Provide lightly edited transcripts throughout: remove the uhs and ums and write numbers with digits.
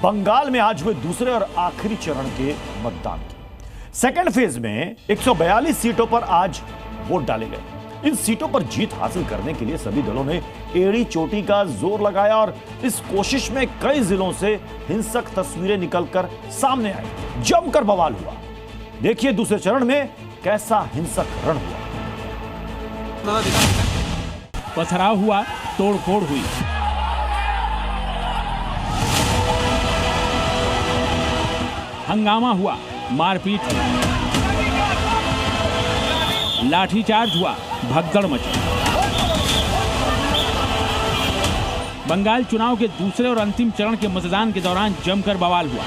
बंगाल में आज हुए दूसरे और आखिरी चरण के मतदान की। सेकेंड फेज में 142 सीटों पर आज वोट डाले गए। इन सीटों पर जीत हासिल करने के लिए सभी दलों ने एड़ी चोटी का जोर लगाया और इस कोशिश में कई जिलों से हिंसक तस्वीरें निकलकर सामने आई। जमकर बवाल हुआ। देखिए दूसरे चरण में कैसा हिंसक रण हुआ। पथराव हुआ, तोड़फोड़ हुई। हंगामा हुआ, मारपीट हुई, लाठीचार्ज हुआ, भगदड़ मची। बंगाल चुनाव के दूसरे और अंतिम चरण के मतदान के दौरान जमकर बवाल हुआ।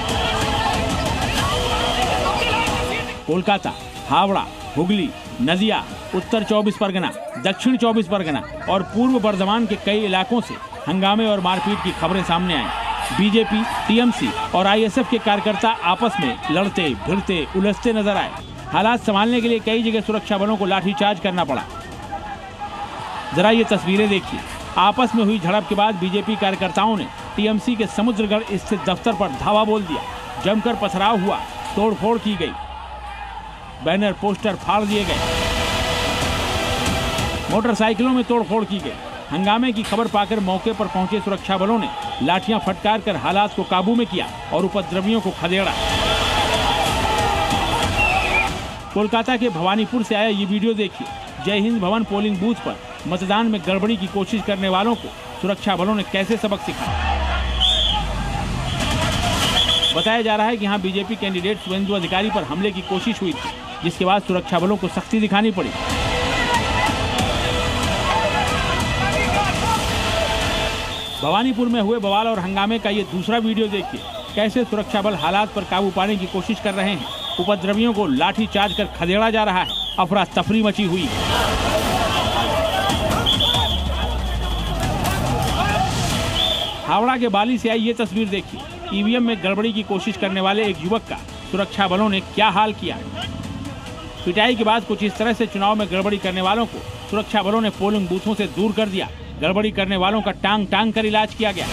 कोलकाता, हावड़ा, हुगली, नदिया, उत्तर 24 परगना, दक्षिण 24 परगना और पूर्व बर्धमान के कई इलाकों से हंगामे और मारपीट की खबरें सामने आई। बीजेपी, टीएमसी और आईएसएफ के कार्यकर्ता आपस में लड़ते, भिड़ते, उलझते नजर आए। हालात संभालने के लिए कई जगह सुरक्षा बलों को लाठीचार्ज करना पड़ा। जरा ये तस्वीरें देखिए। आपस में हुई झड़प के बाद बीजेपी कार्यकर्ताओं ने टीएमसी के समुद्रगढ़ स्थित दफ्तर पर धावा बोल दिया। जमकर पथराव हुआ, तोड़फोड़ की गई, बैनर पोस्टर फाड़ दिए गए, मोटरसाइकिलों में तोड़फोड़ की गई। हंगामे की खबर पाकर मौके पर पहुंचे सुरक्षा बलों ने लाठियां फटकार कर हालात को काबू में किया और उपद्रवियों को खदेड़ा। कोलकाता के भवानीपुर से आया ये वीडियो देखिए। जय हिंद भवन पोलिंग बूथ पर मतदान में गड़बड़ी की कोशिश करने वालों को सुरक्षा बलों ने कैसे सबक सिखाया। बताया जा रहा है कि यहाँ बीजेपी कैंडिडेट शुभेंदु अधिकारी पर हमले की कोशिश हुई थी, जिसके बाद सुरक्षा बलों को सख्ती दिखानी पड़ी। भवानीपुर में हुए बवाल और हंगामे का ये दूसरा वीडियो देखिए। कैसे सुरक्षा बल हालात पर काबू पाने की कोशिश कर रहे हैं। उपद्रवियों को लाठी चार्ज कर खदेड़ा जा रहा है। अफरा तफरी मची हुई है। हावड़ा के बाली से आई ये तस्वीर देखिए। ईवीएम में गड़बड़ी की कोशिश करने वाले एक युवक का सुरक्षा बलों ने क्या हाल किया। पिटाई के बाद कुछ इस तरह से चुनाव में गड़बड़ी करने वालों को सुरक्षा बलों ने पोलिंग बूथों से दूर कर दिया। गड़बड़ी करने वालों का टांग टांग कर इलाज किया गया।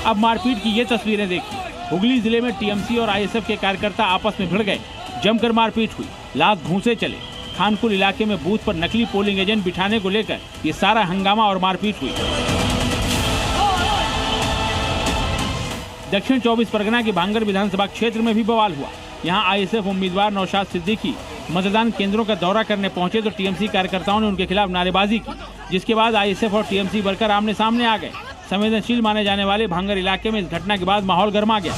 अब मारपीट की ये तस्वीरें देखिए। हुगली जिले में टीएमसी और आईएसएफ के कार्यकर्ता आपस में भिड़ गए। जमकर मारपीट हुई, लात घूंसे चले। खानपुर इलाके में बूथ पर नकली पोलिंग एजेंट बिठाने को लेकर ये सारा हंगामा और मारपीट हुई। दक्षिण 24 परगना के भांगर विधानसभा क्षेत्र में भी बवाल हुआ। यहाँ आईएसएफ उम्मीदवार नौशाद सिद्दीकी मतदान केंद्रों का दौरा करने पहुंचे तो टीएमसी कार्यकर्ताओं ने उनके खिलाफ नारेबाजी की, जिसके बाद आईएसएफ और टीएमसी वर्कर आमने सामने आ गए। संवेदनशील माने जाने वाले भांगर इलाके में इस घटना के बाद माहौल गर्मा गया।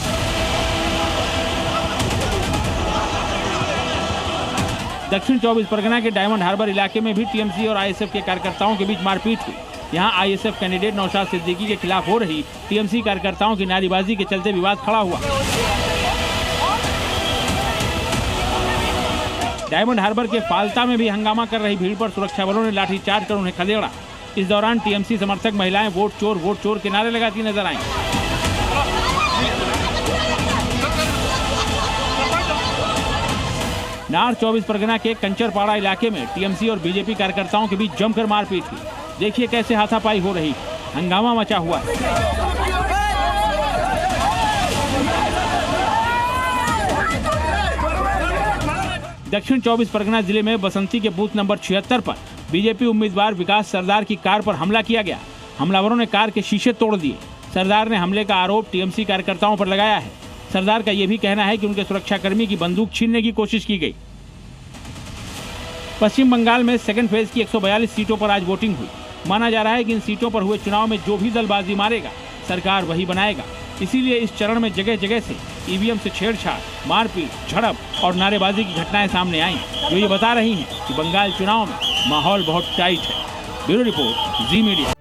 दक्षिण 24 परगना के डायमंड हार्बर इलाके में भी टीएमसी और आईएसएफ के कार्यकर्ताओं के बीच मारपीट हुई। यहाँ आईएसएफ कैंडिडेट नौशाद सिद्दीकी के खिलाफ हो रही टीएमसी कार्यकर्ताओं की नारेबाजी के चलते विवाद खड़ा हुआ। डायमंड हार्बर के फालता में भी हंगामा कर रही भीड़ पर सुरक्षा बलों ने लाठीचार्ज कर उन्हें खदेड़ा। इस दौरान टीएमसी समर्थक महिलाएं वोट चोर के नारे लगाती नजर आईं। नॉर्थ 24 परगना के कंचरपाड़ा इलाके में टीएमसी और बीजेपी कार्यकर्ताओं के बीच जमकर मारपीट हुई। देखिए कैसे हाथापाई हो रही, हंगामा मचा हुआ है। दक्षिण 24 परगना जिले में बसंती के बूथ नंबर 76 पर बीजेपी उम्मीदवार विकास सरदार की कार पर हमला किया गया। हमलावरों ने कार के शीशे तोड़ दिए। सरदार ने हमले का आरोप टीएमसी कार्यकर्ताओं पर लगाया है। सरदार का यह भी कहना है कि उनके सुरक्षाकर्मी की बंदूक छीनने की कोशिश की गई। पश्चिम बंगाल में सेकेंड फेज की 142 सीटों पर आज वोटिंग हुई। माना जा रहा है कि इन सीटों पर हुए चुनाव में जो भी दल बाजी मारेगा सरकार वही बनाएगा। इसीलिए इस चरण में जगह जगह से ईवीएम से छेड़छाड़, मारपीट, झड़प और नारेबाजी की घटनाएं सामने आई, जो ये बता रही हैं कि बंगाल चुनाव में माहौल बहुत टाइट है। ब्यूरो रिपोर्ट, जी मीडिया।